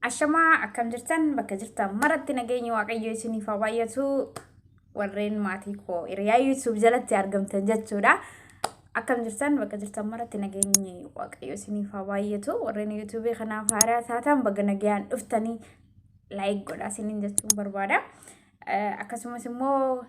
Ashamaa akkam jirtan bakka jirtan maratti nageenyi waaqayyo isiniif haa baay'atu warreen maatii koo hiriyaa YouTube jalatti argamtan jechuudha. Akkam jirtan bakka jirtan maratti nageenyi waaqayyo isiniif haa baay'atu warreen YouTube kanaaf haaraa taatan baga nagayaan dhuftanii like godhaa isiniin jechuun barbaada. Akkasumas immoo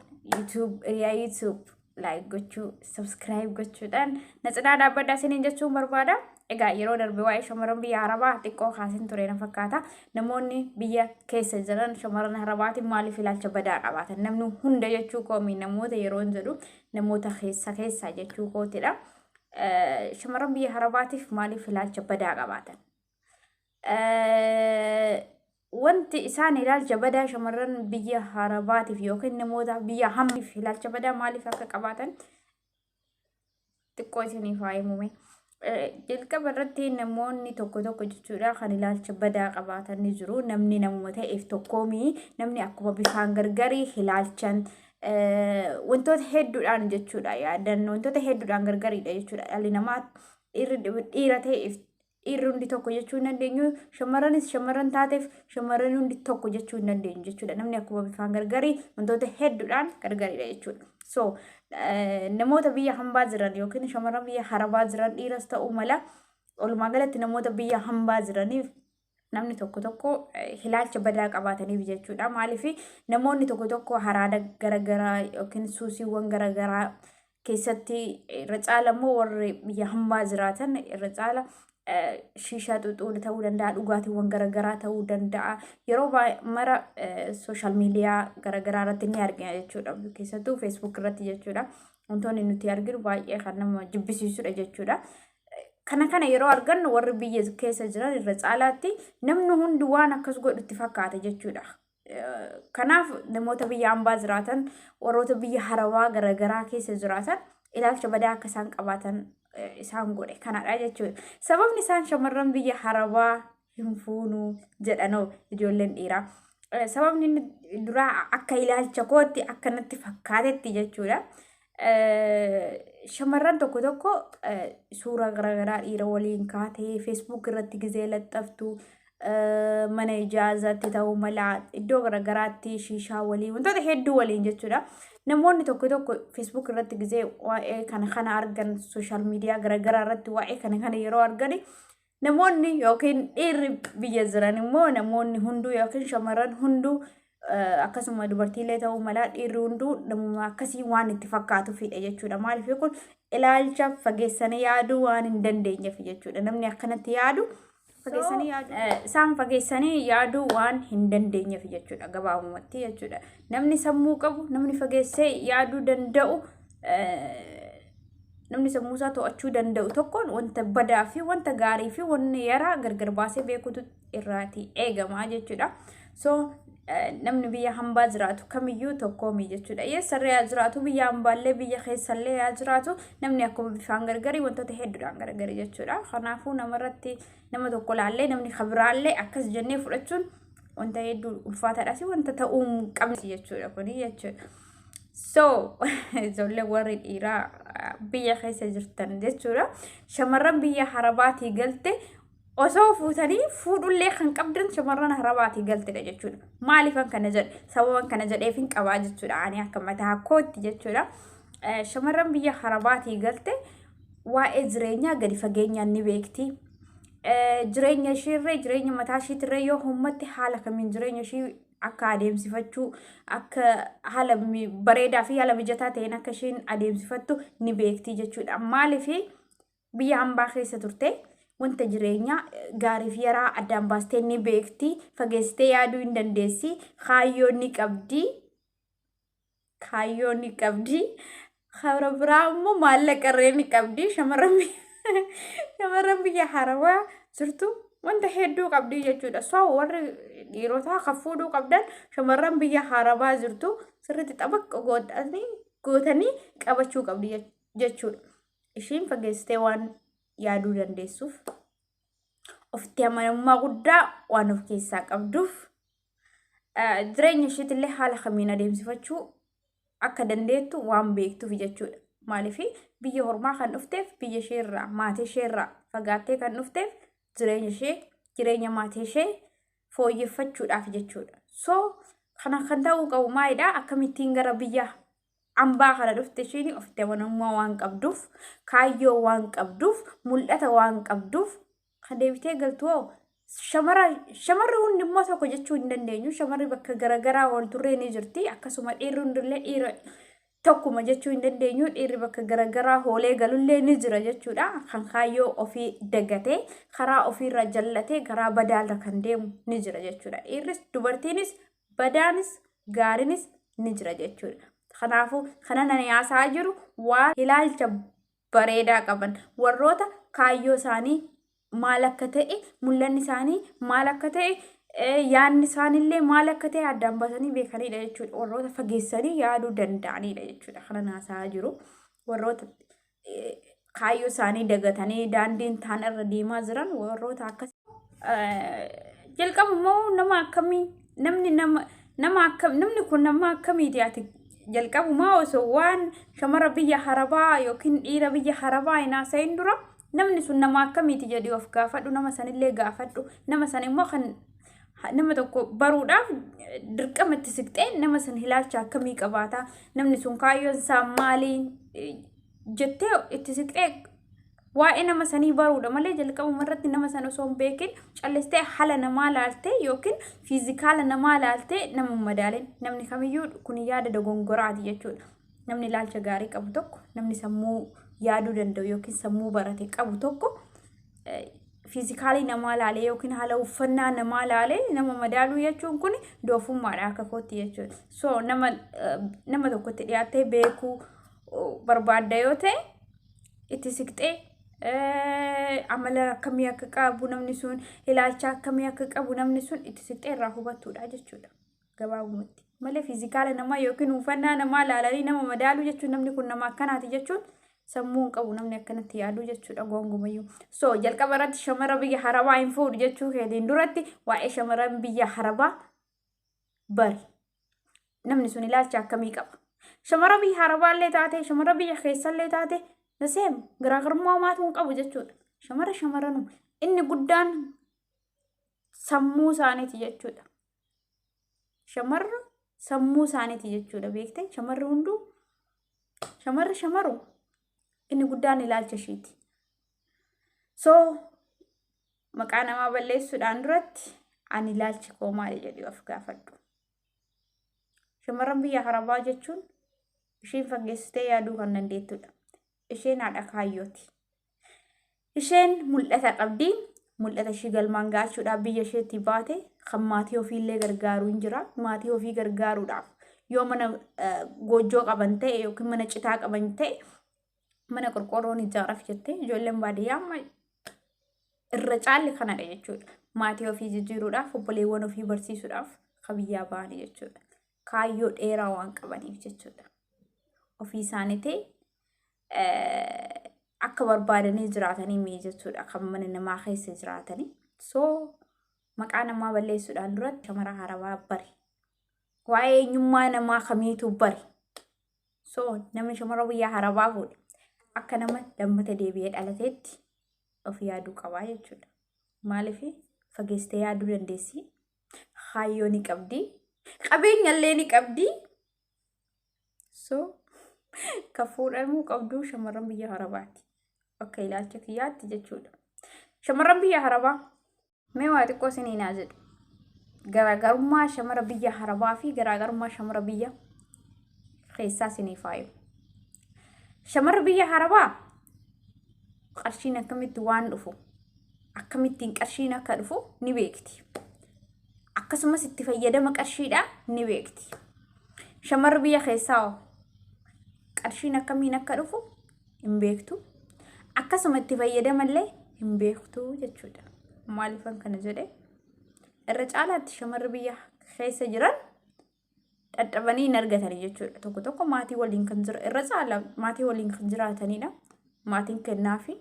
hiriyaa YouTube like gochuu subscribe gochuudhaan na cinaa dhaabbadhaa isiniin jechuun barbaada. Egaa yeroo darbe waa'ee shamarran biyya Arabaa xiqqoo kaasin ture na fakkaata. Namoonni biyya keessa jiran shamarran Arabaatiin maaliif ilaalcha badaa qabaatan? Namni hunda jechuu koomi namoota yeroo hin jedhu namoota keessa jechuu kootidha. Shamarran biyya Arabaatiif maaliif ilaalcha badaa qabaatan? Wanti isaan ilaalcha badaa shamarran biyya Arabaatiif yookiin namoota biyya hammiif ilaalcha badaa maaliif akka qabaatan xiqqoo isiniif haa himume. Jalqaba irratti namoonni tokko jechuudha kan ilaalcha badaa qabaatan ni jiru. Namni namuma ta'eef tokkoomi namni akkuma bifaan gargarii ilaalchan wantoota hedduudhaan jechuudha yaadan wantoota hedduudhaan gargariidha jechuudha. Dhalli namaa dhiira ta'eef dhiirri hundi tokko jechuu hin dandeenyu, shamarranis shamarran taateef shamarran hundi tokko jechuu hin dandeenyu jechuudha. Namni akkuma bifaan gargarii wantoota hedduudhaan gargariidha jechuudha. So namoota biyya hambaa jiran yookiin shamarran biyya Arabaa jiran dhiiras ta'uu mala walumaa galatti namoota biyya hambaa jiraniif namni tokko ilaalcha badaa qabaataniif jechuudha. Maaliif namoonni tokko haraada garagaraa yookiin suusiiwwan garagaraa keessatti irra caala immoo warri biyya hambaa jiraatan irra caala shishaa xuuxuu ta'uu danda'a, dhugaatiiwwan garagaraa ta'uu danda'a. Yeroo mara sooshaal miidiyaa garagaraa irratti ni argina jechuudha. Keessattuu Facebook irratti jechuudha. Wantoonni nuti arginu baay'ee kan nama jibbisiisudha jechuudha. Kana yeroo argannu warri biyya keessa jiran irra caalaatti namni hundi waan akkas godhutti fakkaata jechuudha. Kanaaf namoota biyya hambaa jiraatan warroota biyya Arabaa garagaraa keessa jiraatan ilaalcha badaa akka isaan qabaatan isaan godhe kanadha jechuudha. Sababni isaan shamarran biyya Arabaa hin fuunu jedhanoo ijoolleen dhiiraa. Sababni duraa akka ilaalcha kootti akkanatti fakkaatetti jechuudha. Shamarran tokko suuraa garagaraa dhiira waliin kaatee Facebook irratti gizee laxxaftu, mana ijaazaatti ta'uu mala iddoo garagaraatti shishaa waliin wantoota hedduu waliin jechuudha. Namoonni tokko Facebook irratti gizee waa'ee kana argan sooshaal miidiyaa garagaraa irratti waa'ee kana yeroo argani namoonni yookiin dhiirri biyya jiran immoo namoonni hunduu yookiin shamarran hunduu akkasuma dubartiilee ta'uu mala dhiirri hunduu namuma akkasii waan itti fakkaatuufidha jechuudha. Maaliif kun ilaalcha fageessanii yaaduu waan hin dandeenyeef jechuudha. Namni akkanatti yaadu isaan fageessanii yaaduu waan hin dandeenyeef jechuudha gabaabumatti jechuudha. Namni sammuu qabu, namni fageessee yaaduu danda'u, namni sammuusaa to'achuu danda'u tokkoon wanta badaa fi wanta gaarii fi wanni yaraa gargar baasee beekutu irraati eegama jechuudha. So namni biyya hambaa jiraatu kamiyyuu tokkoomi jechuudha. Eessarra yaa jiraatu biyya hambaallee biyya keessallee yaa jiraatu namni akkuma bifaan gargarii wantoota hedduudhaan gargarii jechuudha. Kanaafuu namarratti nama tokko laallee namni kabiraallee akkas jennee fudhachuun wanta hedduu ulfaataadhaas wanta ta'uu hin qabne jechuudha kuni jechuudha. So ijoollee warri dhiiraa biyya keessa jirtan jechuudha. Shamarran biyya Arabaatii galte osoo fuutanii fuudhullee kan qabdan shamarran Arabaatii galtedha jechuudha. Maaliifan kana jedhe? Sababan kana jedheef hin qabaa jechuudha. Ani akka mataa kootti jechuudha. Shamarran biyya Arabaatii galte waa'ee jireenyaa gadi fageenyaan ni beekti. Jireenya isheerree jireenya mataa isheetirree yoo uummatte haala kamiin jireenya ishee akka adeemsifachuu akka haala bareedaa fi haala mijataa ta'een akka isheen adeemsifattu ni beekti jechuudha. Maaliif biyya hambaa keessa turte wanta jireenya gaarii fi yaraa addaan baastee ni beekti, fageessitee yaaduu hin dandeessi, kaayyoo ni qabdi, karaa biraa immoo maallaqa irree ni qabdi. Shamarran biyya Arabaa jirtu wanta hedduu qabdi jechuudha. So warri dhiirotaa kan fuudhuu qabdan shamarran biyya Arabaa jirtu sirriitti xabaqqa gootanii qabachuu qabdi jechuudha. Ishiin fageessitee waan yaaduu dandeessuuf ofitti amanamummaa guddaa waan of keessaa qabduuf jireenya isheetillee haala kamiin adeemsifachuu akka dandeettu waan beektuuf jechuudha. Maaliif biyya hormaa kan dhufteef biyya isheerraa maatii isheerraa fagaattee kan dhufteef jireenya maatii ishee fooyyeffachuudhaaf jechuudha. So kana kan ta'uu qabu maalidha akkamittiin gara biyya ambaa kana dhufte ishiin ofitti amanamummaa waan qabduuf kaayyoo waan qabduuf mul'ata waan qabduuf kan deebitee galtu shamarri hundi immoo tokko jechuu hin dandeenyu. Shamarri bakka garaagaraa wal turree ni jirti. Akkasuma dhiirri hundillee dhiira tokkuma jechuu hin dandeenyu. Dhiirri bakka garaagaraa hoolee galullee ni jira jechuudha. Kan kaayyoo ofii dagatee karaa ofiirra jallatee karaa badaalra kan deemu ni jira jechuudha. Dhiirris dubartiinis badaanis gaariinis ni jira jechuudha. Kanaafuu kana nani haasaa jiru waan ilaalcha bareedaa qaban warroota kaayyoo isaanii maal akka ta'e mul'anni isaanii maal akka ta'e yaadni isaaniillee maal akka ta'e addaan baasanii beekanidha jechuudha. Warroota fageessanii yaaduu danda'anidha jechuudha. Kana haasaa jiru warroota kaayyoo isaanii dagatanii daandiin taan irra deemaa jiran warroota akkas jalqaba immoo nama akkamii namni kun nama akkamiiti ati jalqabumaa osoo waan shamara biyya harabaa yookiin dhiira biyya harabaa hin haasa'iin dura namni sun nama akkamiiti jedhii of gaafadhu. Nama sanillee gaafadhu. Nama san immoo kan nama tokko baruudhaaf dirqama itti siqxee nama san ilaalcha akkamii qabaata namni sun kaayyoon isaa maaliin jettee itti siqxee waa'ee nama sanii baruudha malee jalqabuma irratti nama sana osoo hin beekin callistee haala namaa laaltee yookiin fiizikaala namaa laaltee nama madaalin namni kamiyyuu kun yaada dogongoraati jechuudha. Namni ilaalcha gaarii qabu tokko namni sammuu yaaduu danda'u yookiin sammuu barate qabu tokko fiizikaalii namaa laalee yookiin haala uffannaa namaa laalee nama madaaluu jechuun kun doofummaadha akka kootti jechuudha. So nama tokkotti dhiyaattee beekuu barbaadda yoo ta'e itti siqxee amala akkamii akka qabu namni sun ilaalcha akkamii akka qabu namni sun itti siqxee irraa hubattuudha jechuudha. Gabaabumatti malee fiizikaala namaa yookiin uffannaa namaa laalanii nama madaaluu jechuun namni kun nama akkanaati jechuun sammuun qabu namni akkanatti yaaduu jechuudha gongumayyuu. So jalqaba irratti shamara biyya harabaa hin fuudhu jechuu keetiin duratti waa'ee shamaran biyya harabaa bari. Namni sun ilaalcha akkamii qaba? Shamara biyya harabaallee taate shamara biyya keessallee taate naseem garaagarummaa maatuun qabu jechuudha. Shamaranu inni guddaan sammuu isaaniiti jechuudha. Shamarra sammuu isaaniiti jechuudha beektee shamarri hunduu shamaru inni guddaan ilaalcha ishiiti. So maqaa namaa balleessuudhaan duratti ani ilaalchi koo maali jedhee of gaafadhu. Shamarran biyya harabaa jechuun isheen fageessitee yaaduu kan dandeettudha. Isheen haadha kaayyooti. Isheen mul'ata qabdi. Mul'ata ishee galmaan gaachuudhaaf biyya isheetti baate kan maatii ofiillee gargaaruu hin jira. Maatii ofii gargaaruudhaaf yoo mana goojjoo qaban ta'e yookiin mana citaa qaban ta'e mana qorqorroon ijaaraaf jettee ijoolleen baadiyyaa irra caalli kanadha jechuudha. Maatii ofii jijjiiruudhaaf obboleewwan ofii barsiisuudhaaf kan biyyaa ba'anii jechuudha. Kaayyoo dheeraa waan qabaniif jechuudha. Ofii isaaniitii akka barbaadanii jiraatanii mee jechuudha kan mana namaa keessa jiraatanii. So maqaa namaa balleessuudhaan duratti shamara harabaa bari. Waa'ee eenyummaa namaa kamiitu bari. So namni shamara biyya harabaa fuudhe akka nama lammata deebi'ee dhalateetti of yaaduu qabaa jechuudha. Maaliif fageessitee yaaduu dandeessi? Kaayyoo ni qabdi. Qabeenyallee ni qabdi. So kan fuudhamuu qabdu shamarran biyya harabaati. Akka ilaalcha kiyyaatti jechuudha. Shamarran biyya harabaa mee waa xiqqoo isiniin haa jedhu. Garaagarummaa shamara biyya harabaa fi garaagarummaa shamara biyya keessaa isiniif haayu. Shamara biyya harabaa qarshiin akkamitti waan dhufu akkamittiin qarshiin akka dhufu ni beekti. Akkasumas itti fayyadama qarshiidhaa ni beekti. Shamarri biyya keessaa qarshiin akkamiin akka dhufu hin beektu. Akkasuma itti fayyadamallee hin beektu jechuudha. Maaliifan kana jedhee irra caalaatti shamarri biyya keessa jiran dadhabanii hin argatanii jechuudha. Tokko maatii waliin kan jira irra caala maatii waliin kan jiraatanidha. Maatiin kennaafi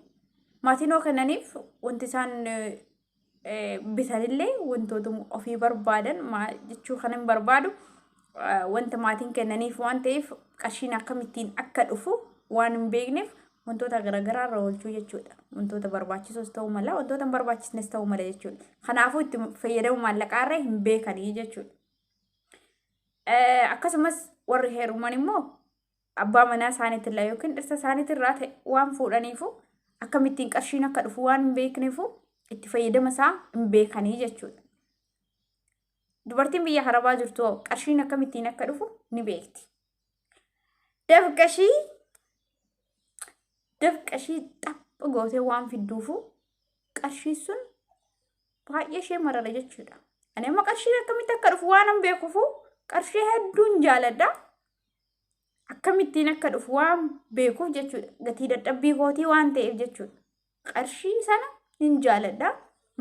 maatiin oo kennaniif wanti isaan bitanillee wantoota ofii barbaadan jechuu kan hin barbaadu wanta maatiin kennaniif waan ta'eef qarshiin akkamittiin akka dhufu waan hin beekneef wantoota garaagaraa irra oolchuu jechuudha. Wantoota barbaachisoos ta'uu mala, wantoota hin barbaachisnes ta'uu mala jechuudha. Kanaafuu itti fayyadamu maallaqaa irra hin beekanii jechuudha. Akkasumas warri heeruman immoo abbaa manaa isaaniitirraa yookiin dhirsa isaaniitirraa ta'e waan fuudhaniifu akkamittiin qarshiin akka dhufu waan hin beekneefu itti fayyadama isaa hin beekanii jechuudha. Dubartiin biyya harabaa jirtu qarshiin akkamittiin akka dhufu ni beekti. Dafqashii xapha gootee waan fidduufu qarshii sun baay'ee ishee marara jechuudha. Ani amma qarshiin akkamitti akka dhufu waan hin beekuufu qarshii hedduun jaaladha. Akkamittiin akka dhufu waan beekuuf jechuudha. Gatii dadhabbii kootii waan ta'eef jechuudha. Qarshii sana hin jaaladha.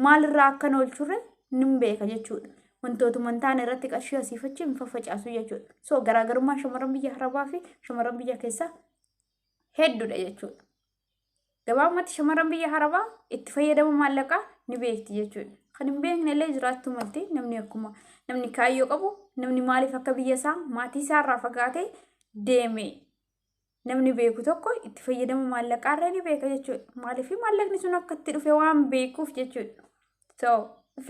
Maalirraa akkan oolchurre nin beeka jechuudha. Wantootuma hin taane irratti qarshii asiifachi hin faffacaasu jechuudha. So garaagarummaan shamarran biyya harabaa fi shamarran biyya keessaa hedduudha jechuudha. Gabaabumatti shamarran biyya harabaa itti fayyadama maallaqaa ni beekti jechuudha. Kan hin beekne illee jiraattu malti namni kaayyoo qabu namni maaliif akka biyya isaa maatii isaa irraa fagaatee deeme namni beeku tokko itti fayyadama maallaqaa irra ni beeka jechuudha. Maaliif maallaqni sun akka itti dhufe waan beekuuf jechuudha. So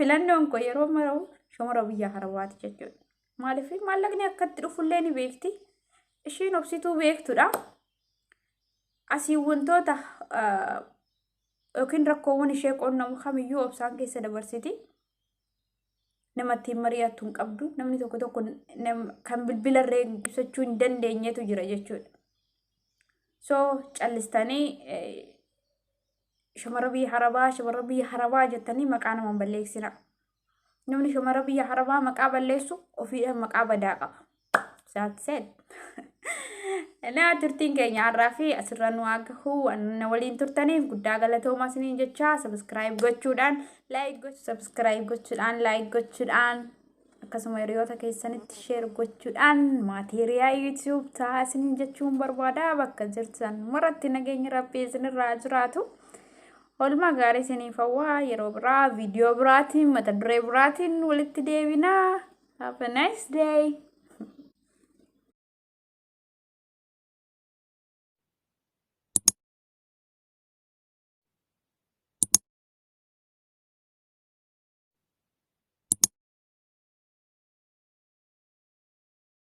filannoon koo yeroo marau shamara biyya harabaati jechuudha. Maaliif maallaqni akka itti dhufullee ni beekti. Ishiin obsituu beektuudha. Asii wantoota yookiin rakkoowwan ishee qonnamu kamiyyuu obsaan keessa dabarsiti. Namatti mari'attu hin qabdu. Namni tokko kan bilbila irree ibsachuu hin dandeenyetu jira jechuudha. So callistanii shamara biyya harabaa jettanii maqaa nama hin balleessina. Namni shamara biyya harabaa maqaa balleessu ofiidhaan maqaa badaa qaba. That's it. Naa turtiin keenya har'aa fi asirra nu agahu waliin turtaniif guddaa galatoomaa isiniin jecha subscribe gochuudhaan like gochuudhaan akkasuma hiriyoota keessanitti share gochuudhaan maatiriyaa YouTube ta'a isiniin jechuun barbaada. Bakka jirtan maratti nageenya rabbii isinirraa jiraatu. Oolmaa gaarii isiniif hawwaa yeroo biraa viidiyoo biraatiin mata duree biraatiin walitti deebinaa. Have a nice day.